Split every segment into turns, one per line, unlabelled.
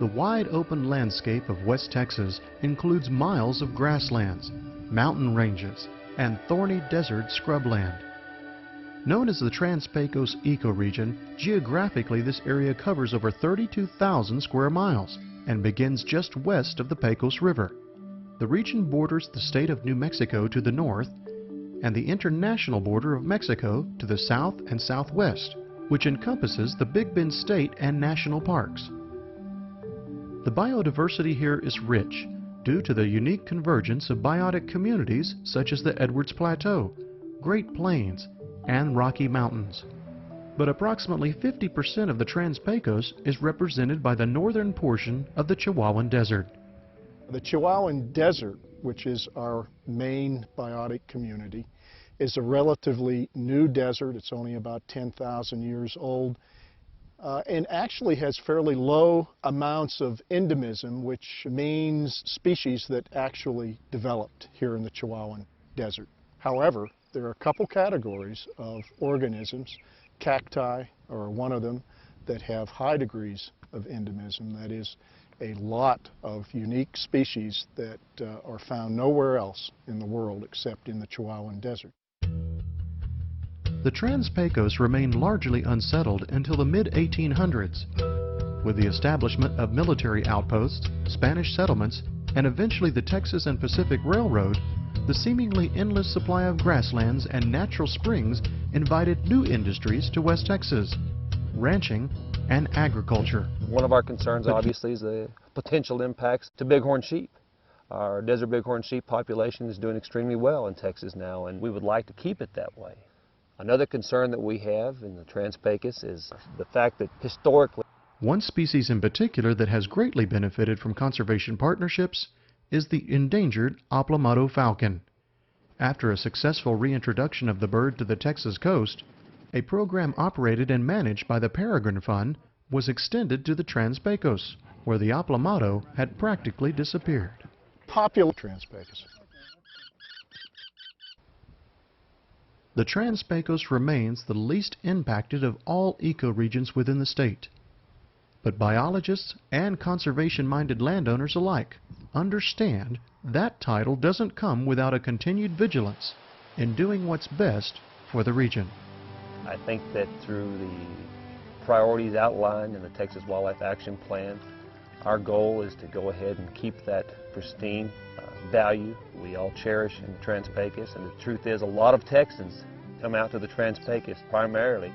The wide open landscape of West Texas includes miles of grasslands, mountain ranges, and thorny desert scrubland. Known as the Trans-Pecos ecoregion, geographically this area covers over 32,000 square miles and begins just west of the Pecos River. The region borders the state of New Mexico to the north and the international border of Mexico to the south and southwest, which encompasses the Big Bend State and National Parks. The biodiversity here is rich due to the unique convergence of biotic communities such as the Edwards Plateau, Great Plains, and Rocky Mountains. But approximately 50% of the Trans-Pecos is represented by the northern portion of the Chihuahuan Desert.
The Chihuahuan Desert, which is our main biotic community, is a relatively new desert. It's only about 10,000 years old, and actually has fairly low amounts of endemism, which means species that actually developed here in the Chihuahuan Desert. However, there are a couple categories of organisms, cacti are one of them, that have high degrees of endemism. That is, a lot of unique species that are found nowhere else in the world except in the Chihuahuan Desert.
The Trans-Pecos remained largely unsettled until the mid-1800s. With the establishment of military outposts, Spanish settlements, and eventually the Texas and Pacific Railroad, the seemingly endless supply of grasslands and natural springs invited new industries to West Texas: ranching and agriculture.
One of our concerns, obviously, is the potential impacts to bighorn sheep. Our desert bighorn sheep population is doing extremely well in Texas now, and we would like to keep it that way. Another concern that we have in the Trans-Pecos is the fact that historically,
one species in particular that has greatly benefited from conservation partnerships is the endangered Aplomado falcon. After a successful reintroduction of the bird to the Texas coast, a program operated and managed by the Peregrine Fund was extended to the Trans-Pecos, where the Aplomado had practically disappeared.
Popular Trans-Pecos.
The Trans-Pecos remains the least impacted of all ecoregions within the state. But biologists and conservation-minded landowners alike understand that title doesn't come without a continued vigilance in doing what's best for the region.
I think that through the priorities outlined in the Texas Wildlife Action Plan, our goal is to go ahead and keep that pristine value we all cherish in the Trans-Pecos. And the truth is, a lot of Texans come out to the Trans-Pecos primarily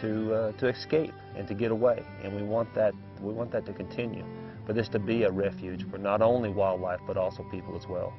to escape and to get away, and we want that to continue, for this to be a refuge for not only wildlife but also people as well.